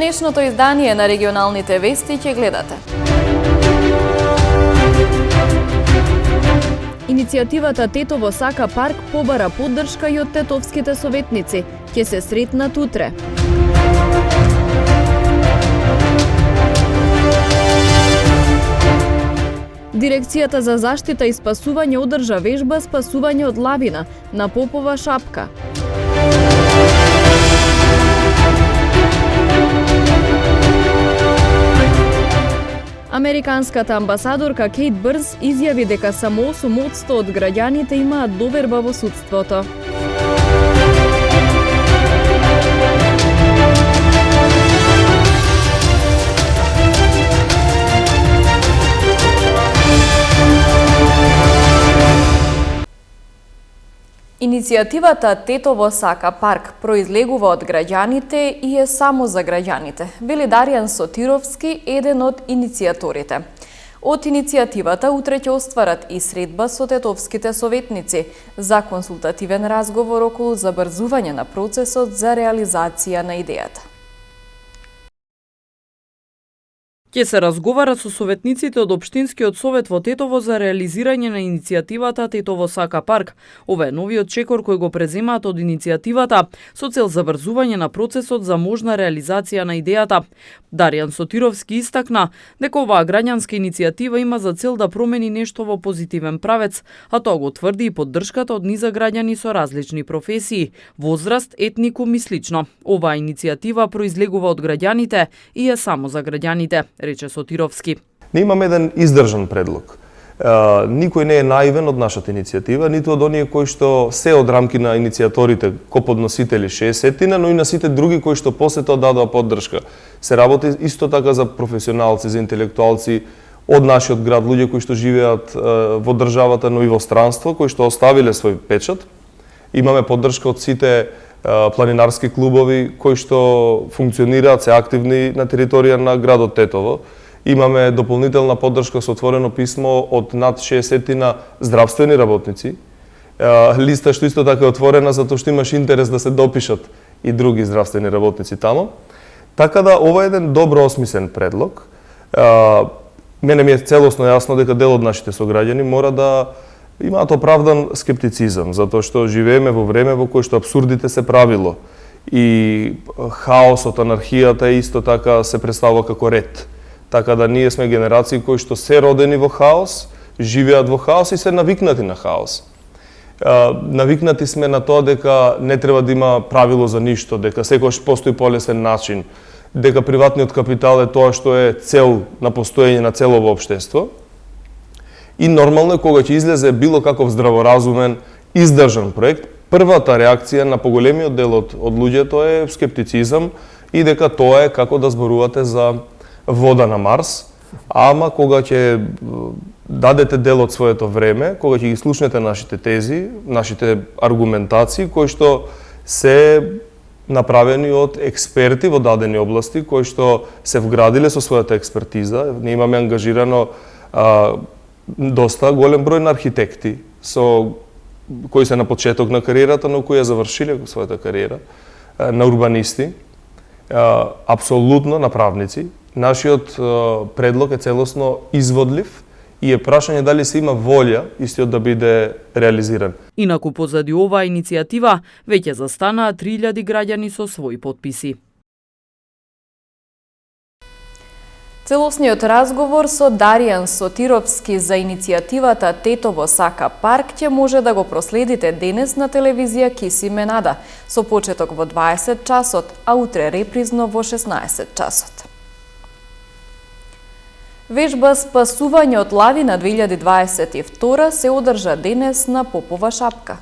денешното издание на регионалните вести ќе гледате. Иницијативата Тетово сака парк побара поддршка и од тетовските советници. Ќе се сретнат утре. Дирекцијата за заштита и спасување одржа вежба спасување од лавина на Попова шапка. Американската амбасадорка Кейт Бърнс изјави дека само 8% од граѓаните имаат доверба во судството. Иницијативата Тетово сака парк произлегува од граѓаните и е само за граѓаните, вели Даријан Сотировски, еден од иницијаторите. Од иницијативата утре ќе остварат и средба со тетовските советници за консултативен разговор околу забрзување на процесот за реализација на идејата. Ќе се разговара со советниците од Општинскиот совет во Тетово за реализирање на иницијативата Тетово сака парк. Ова е новиот чекор кој го преземаат од иницијативата со цел забрзување на процесот за можна реализација на идејата. Даријан Сотировски истакна дека оваа граѓанска иницијатива има за цел да промени нешто во позитивен правец, а тоа го тврди и поддршката од низа граѓани со различни професии, возраст, етникум и слично. Оваа иницијатива произлегува од граѓаните и е само за граѓаните, рече Сотировски. Ние имаме еден издржан предлог. Никој не е наивен од нашата иницијатива, ниту од оние кои што се од рамки на иницијаторите, коподносители 60-тина, но и на сите други кои што после тоа дадоа поддршка. Се работи исто така за професионалци, за интелектуалци од нашиот град, луѓе кои што живеат во државата, но и во странство, кои што оставиле свој печат. Имаме поддршка од сите планинарски клубови кои што функционираат, се активни на територија на градот Тетово. Имаме дополнителна поддршка со отворено писмо од над 60-тина здравствени работници. Листа што исто така е отворена затоа што имаш интерес да се допишат и други здравствени работници тамо. Така да ова е еден добро осмислен предлог. Мене ми е целосно јасно дека дел од нашите сограѓани мора да имаат оправдан скептицизам, затоа што живееме во време во кое што апсурдите се правило и хаосот, анархијата исто така се представува како ред. Така да ние сме генерации кои што се родени во хаос, живеат во хаос и се навикнати на хаос. Навикнати сме на тоа дека не треба да има правило за ништо, дека секогаш постои полесен начин, дека приватниот капитал е тоа што е цел на постоење на целово општество. И нормално е кога ќе излезе било каков здраворазумен, издржан проект, првата реакција на поголемиот дел од луѓето е скептицизам и дека тоа е како да зборувате за вода на Марс, ама кога ќе дадете дел од своето време, кога ќе ги слушнете нашите тези, нашите аргументации, кои што се направени од експерти во дадени области, кои што се вградиле со својата експертиза. Ние имаме ангажирано доста голем број на архитекти кои се на почеток на кариерата, но кои ја завршиле својата кариера, на урбанисти, апсолутно на правници. Нашиот предлог е целосно изводлив и е прашање дали се има волја истиот да биде реализиран. Инаку позади оваа иницијатива веќе застанаа 3000 граѓани со своји потписи. Целосниот разговор со Даријан Сотировски за иницијативата Тетово сака парк ќе може да го проследите денес на телевизија Кисиме Нада, со почеток во 20 часот, а утре репризно во 16 часот. Вежба спасување од лавина 2022 се одржа денес на Попова шапка.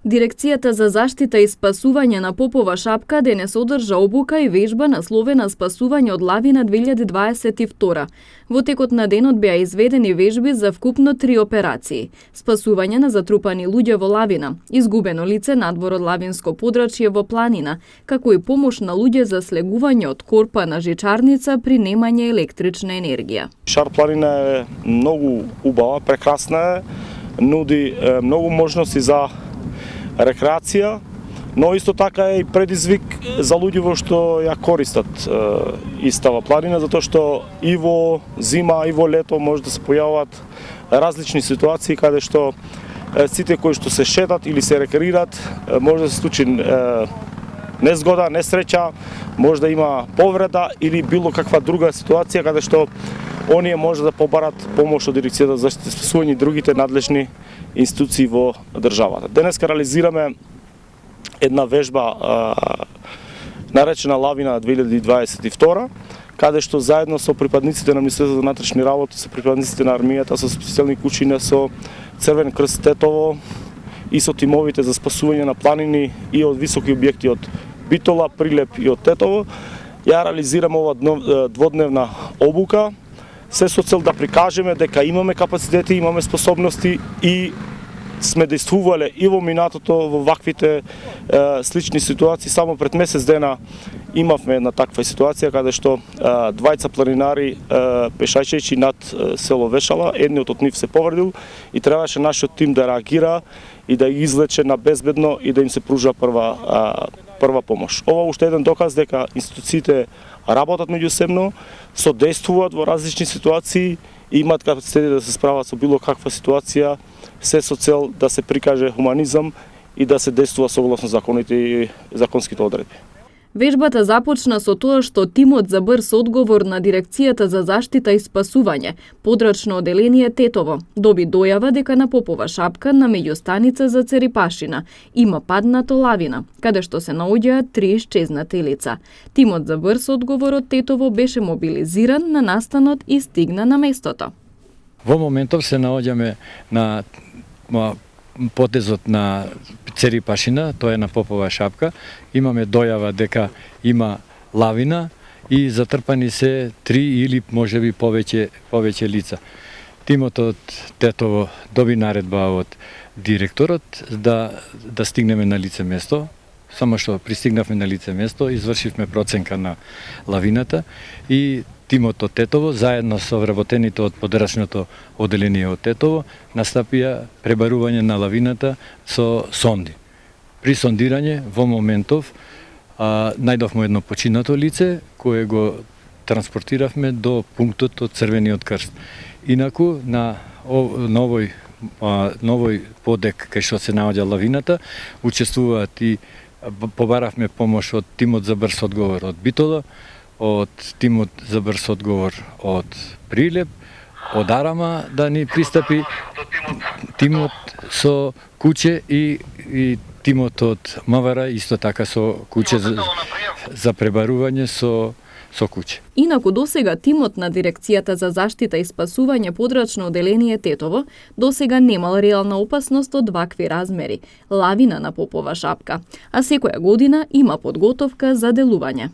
Дирекцијата за заштита и спасување на Попова шапка денес одржа обука и вежба насловена Спасување од лавина 2022. Во текот на денот беа изведени вежби за вкупно 3 операции: спасување на затрупани луѓе во лавина, изгубено лице надвор од лавинско подрачје во планина, како и помош на луѓе за слегување од корпа на жичарница при немање електрична енергија. Шар планина е многу убава, прекрасна е, нуди многу можности за рекреација, но исто така е и предизвик за луѓе во што ја користат истава планина, затоа што и во зима, и во лето може да се појавуваат различни ситуации каде што сите кои што се шетат или се рекреират може да се случи незгода, несреќа, може да има повреда или било каква друга ситуација каде што оние може да побарат помош од Дирекцијата за заштита и спасување и другите надлежни институции во државата. Денеска реализираме една вежба наречена Лавина 2022, каде што заедно со припадниците на Министерството за внатрешни работи, со припадниците на армијата, со специјални кучиња, со Црвен крст Тетово и со тимовите за спасување на планини и од високи објекти од Битола, Прилеп и од Тетово, ја реализираме ова дводневна обука, се со цел да прикажеме дека имаме капацитети, имаме способности и сме действувале и во минатото во ваквите слични ситуации. Само пред месец дена имавме една таква ситуација каде што двајца планинари пешајчејќи над село Вешала, едниот од нив се повредил и требаше нашиот тим да реагира и да ги излече на безбедно и да им се пружа прва помош. Ова уште еден доказ дека институциите работат меѓусебно, содействуваат во различни ситуации и имаат капацитети да се справат со било каква ситуација, се со цел да се прикаже хуманизам и да се действува согласно законите и законските одредби. Вежбата започна со тоа што тимот за брз одговор на Дирекцијата за заштита и спасување, подрачно оделение Тетово, доби дојава дека на Попова шапка на меѓустаница за Церипашина има паднато лавина, каде што се наоѓаат 3 исчезнати лица. Тимот за брз одговор од Тетово беше мобилизиран на настанот и стигна на местото. Во моментов се наоѓаме на потезот на Церипашина, тоа е на Попова шапка. Имаме дојава дека има лавина и затрпани се 3 или можеби повеќе лица. Тимот од Тетово доби наредба од директорот да стигнеме на лице место. Само што пристигнавме на лице место, извршивме проценка на лавината и тимот од Тетово, заедно со вработените од подрачното оделение од Тетово, настапија пребарување на лавината со сонди. При сондирање, во моментов, најдовме едно починато лице, кое го транспортиравме до пунктот од Црвениот крст. Инаку, на новој подек кај што се наоѓа лавината, учествуваат и побаравме помош од тимот за брз одговор од Битола, од тимот за брз одговор од Прилеп, од Арама да ни пристапи тимот со куќе и тимот од Мавара исто така со куќе за пребарување со куќе. Инаку досега тимот на Дирекцијата за заштита и спасување подрачно оделение Тетово досега немал реална опасност од вакви размери, лавина на Попова шапка, а секоја година има подготовка за делување.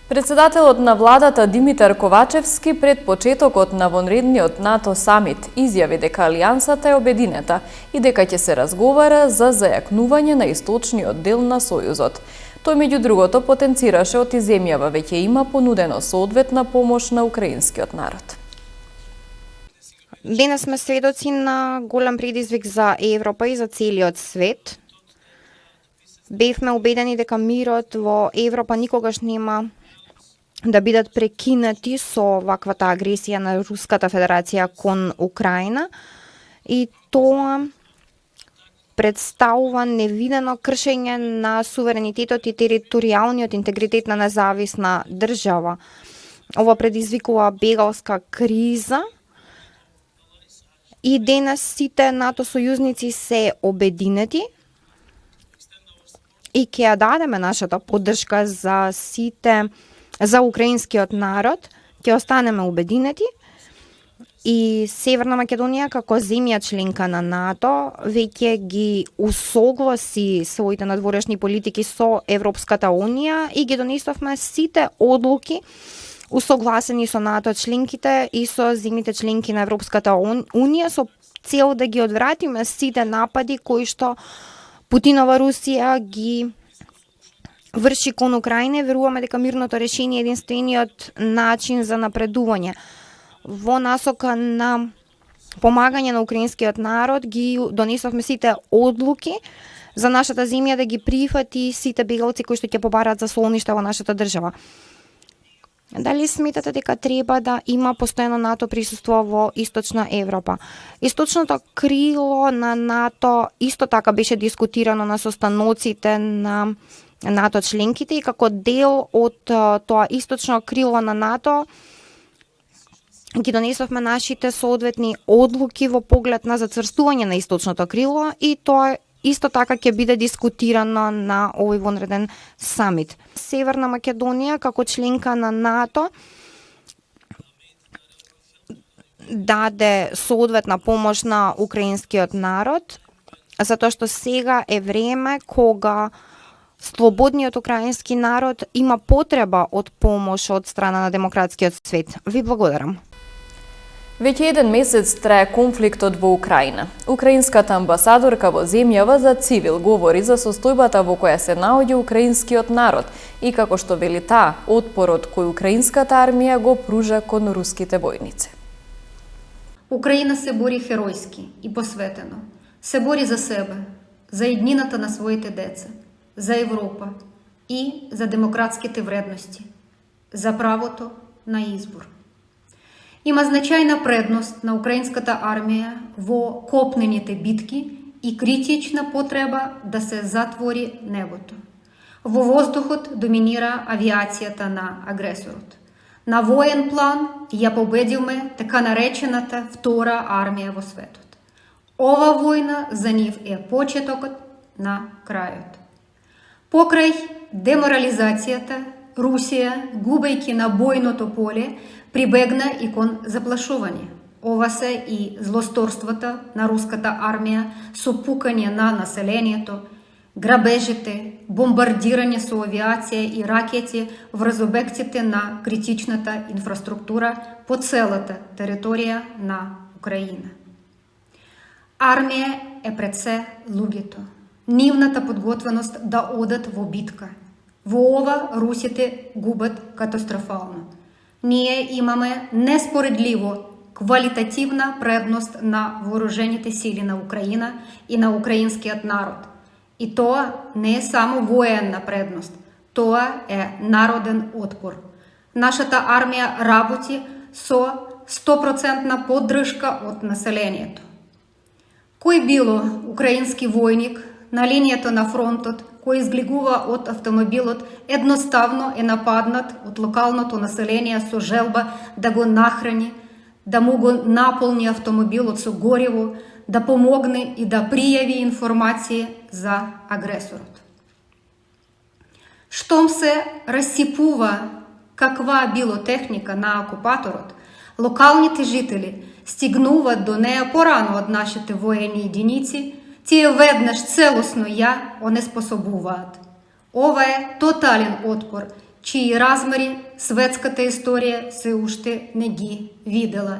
Председателот на владата Димитар Ковачевски пред почетокот на вонредниот НАТО самит изјави дека алијансата е обединета и дека ќе се разговара за зајакнување на источниот дел на Сојузот. Тој меѓу другото потенцираше од земјава веќе има понудено соодветна помош на украинскиот народ. Денес сме сведоци на голем предизвик за Европа и за целиот свет. Бевме убедени дека мирот во Европа никогаш нема да бидат прекинати со ваквата агресија на Руската Федерација кон Украина и тоа представува невидено кршење на суверенитетот и територијалниот интегритет на независна држава. Ова предизвикува бегалска криза и денес сите НАТО сојузници се обединети и ќе ја дадеме нашата поддршка за украинскиот народ, ќе останеме обединети и Северна Македонија како земја членка на НАТО веќе ги усогласи своите надворешни политики со Европската Унија и ги донесовме сите одлуки усогласени со НАТО членките и со земјите членки на Европската Унија со цел да ги одвратиме сите напади кои што Путинова Русија ги врши кон Украина. Веруваме дека мирното решение е единствениот начин за напредување во насока на помагање на украинскиот народ ги донесовме сите одлуки за нашата земја да ги прифати сите бегалци кои што ќе побараат за солниште во нашата држава. Дали сметате дека треба да има постојано НАТО присуство во Источна Европа? Источното крило на НАТО исто така беше дискутирано на состаноците на НАТО членките и како дел од тоа источно крило на НАТО ги донесовме нашите соодветни одлуки во поглед на зацврстување на источното крило и тоа исто така ќе биде дискутирано на овој вонреден самит. Северна Македонија како членка на НАТО даде соодветна помош на украинскиот народ, затоа што сега е време кога слободниот украински народ има потреба од помош од страна на демократскиот свет. Ви благодарам. Веќе еден месец трае конфликтот во Украина. Украинската амбасадорка во земјава за цивил говори за состојбата во која се наоѓа украинскиот народ и како што вели таа, отпорот кој украинската армија го пружа кон руските војници. Украина се бори херојски и посветено. Се бори за себе, за еднината на своите деца, за Европа и за демократските вредности, за правото на избор. Има значајна предност на украинската армија во копнените битки и критична потреба да се затвори небото. Во воздухот доминира авиацијата на агресорот. На воен план ја победилме така наречената втора армија во светот. Ова војна за нив е почетокот на крајот. Покрај деморализацијата, Русија, губејќи на бојното поле, прибегна и кон заплашување. Ова се и злосторствата на руската армија со пукање на населението, грабежите, бомбардирање со авиација и ракети врз обектите на критичната инфраструктура по целата територија на Украина. Армија е пред се луѓето, нивната подготвеност да одат во битка. Во ова русите губат катастрофално. Ние имаме неспоредливо квалитативна предност на вооружените сили на Украина и на украинскиот народ. И тоа не е само военна предност, тоа е народен отпор. Нашата армија работи со 100% поддршка од населението. Кој било украински војник на линијата на фронтот кој изглегува од автомобилот, едноставно е нападнат од локалното население со желба да го нахрани, да му го наполни автомобилот со гориво, да помогне и да пријави информации за агресорот. Штом се расипува каква било техника на окупаторот, локалните жители стигнуваат до неа порано од нашите воени единици, тие веднаш целосно ја онеспособуваат. Ова е тотален отпор, чии размери светската историја се уште не ги видела.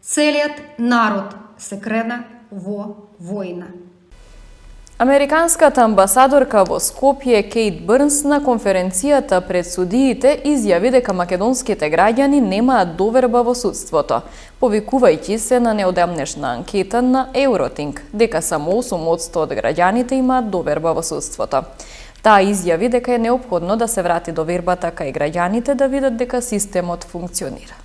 Целиот народ се крена во војна. Американската амбасадорка во Скопје Кейт Бърнс на конференцијата пред судиите изјави дека македонските граѓани немаат доверба во судството, повикувајќи се на неодамнешна анкета на Евротинг, дека само 8% од граѓаните имаат доверба во судството. Таа изјави дека е неопходно да се врати довербата кај граѓаните да видат дека системот функционира.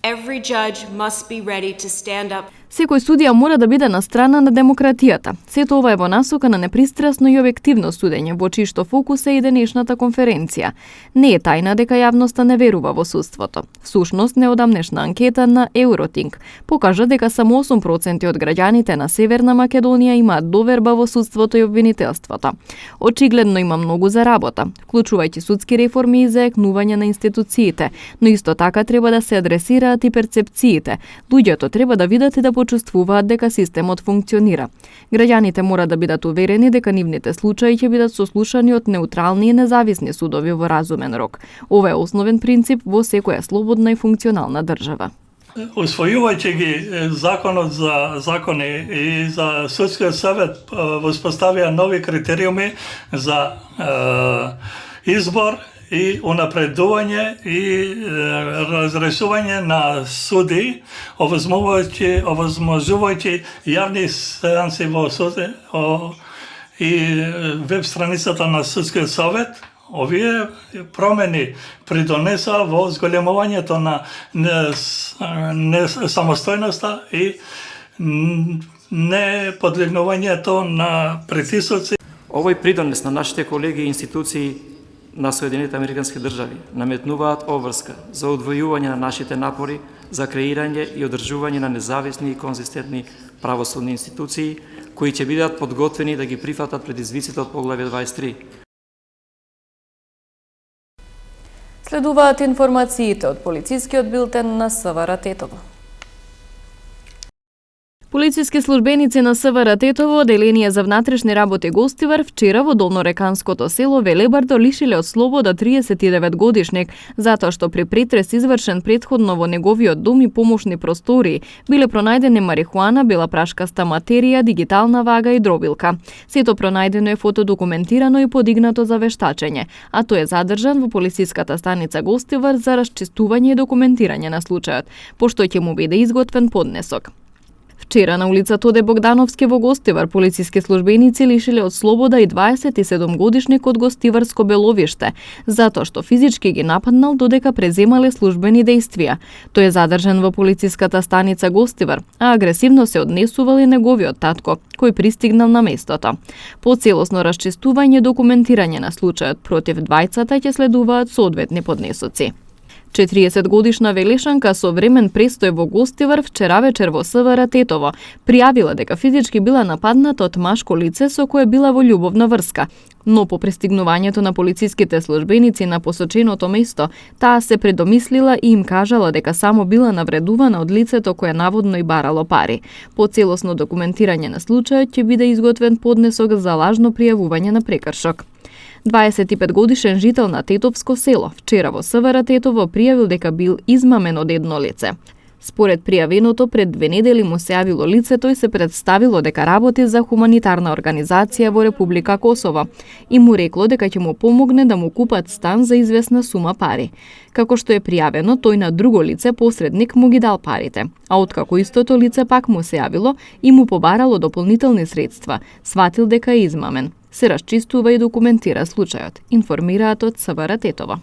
Every judge must be ready to stand up. Секој судија мора да биде на страна на демократијата. Сето ова е во насока на непристрасно и објективно судење, во чиј што фокус е и денешната конференција. Не е тајна дека јавноста не верува во судството. Всушност, неодамнешна анкета на Евротинг покажа дека само 8% од граѓаните на Северна Македонија имаат доверба во судството и обвинителството. Очигледно има многу за работа, вклучувајќи судски реформи и заекнување на институциите, но исто така треба да се адресираат и перцепциите. Луѓето треба да видат и да почувствуваат дека системот функционира. Граѓаните мора да бидат уверени дека нивните случаи ќе бидат сослушани од неутрални и независни судови во разумен рок. Ова е основен принцип во секоја слободна и функционална држава. Усвојувајќи ги законот за закони и за судскиот совет воспоставија нови критериуми за избор и унапредување и разрешување на суди, овозможувајќи јавни сеанси во суди и веб страницата на Судскиот совет. Овие промени придонесоа во зголемувањето на самостојноста и не подлегнувањето на притисоци. Овој придонес на нашите колеги и институции на Соединетите Американски држави наметнуваат обврска за удвојување на нашите напори за креирање и одржување на независни и конзистентни правосудни институции кои ќе бидат подготвени да ги прифатат предизвиците од поглавје 23. Следуваат информациите од полицискиот билтен на СВР Тетово. Полициски службеници на СВР Тетово, Оделение за внатрешни работи Гостивар, вчера во долнореканското село Велебардо лишиле од слобода 39-годишник, затоа што при претрес извршен претходно во неговиот дом и помошни простории биле пронајдени марихуана, бела прашкаста материја, дигитална вага и дробилка. Сето пронајдено е фотодокументирано и подигнато за вештачење, а тој е задржан во полициската станица Гостивар за расчистување и документирање на случајот, пошто ќе му биде изготвен поднесок. Вчера на улица Тоде Богдановски во Гостивар полициски службеници лишиле од слобода и 27-годишник од Гостиварско Беловиште, затоа што физички ги нападнал додека преземале службени дејствија. Тој е задржан во полициската станица Гостивар, а агресивно се однесувал и неговиот татко, кој пристигнал на местото. По целосно расчистување и документирање на случајот против двајцата ќе следуваат соодветни поднесоци. 40-годишна велешанка со времен престој во Гостивар вчера вечер во СВР Тетово пријавила дека физички била нападната од машко лице со кое била во љубовна врска, но по пристигнувањето на полициските службеници на посоченото место, таа се предомислила и им кажала дека само била навредувана од лицето кое наводно и барало пари. По целосно документирање на случајот ќе биде изготвен поднесок за лажно пријавување на прекршок. 25-годишен жител на Тетовско село вчера во СВР Тетово пријавил дека бил измамен од едно лице. Според пријавеното, пред 2 недели му се јавило лицето и се представило дека работи за хуманитарна организација во Република Косово и му рекло дека ќе му помогне да му купат стан за известна сума пари. Како што е пријавено, тој на друго лице посредник му ги дал парите, а откако истото лице пак му се јавило и му побарало дополнителни средства, сватил дека е измамен. Се расчистува и документира случајот, информираат од СВР Тетово.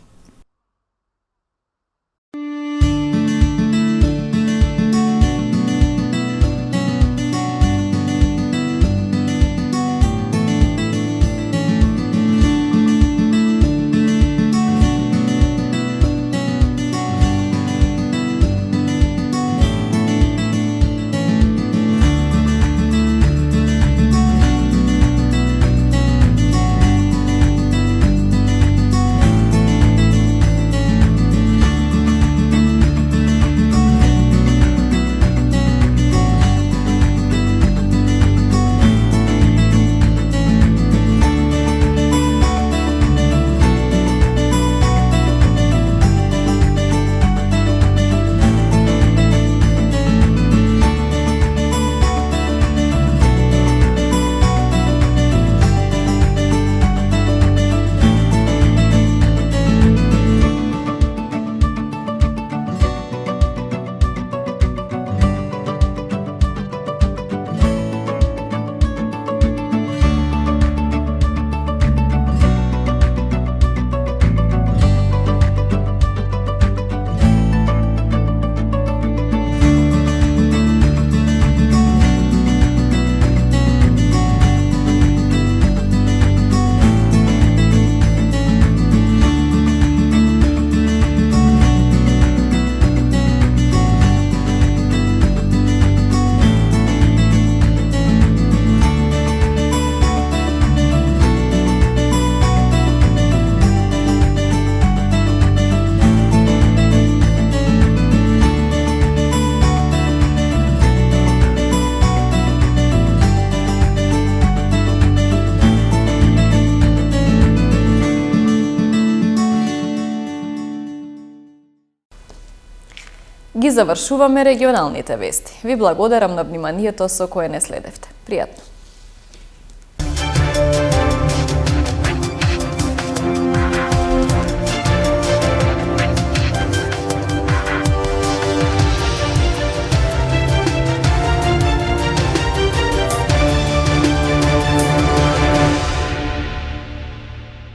Ги завршуваме регионалните вести. Ви благодарам на вниманието со кое не следевте. Пријатно!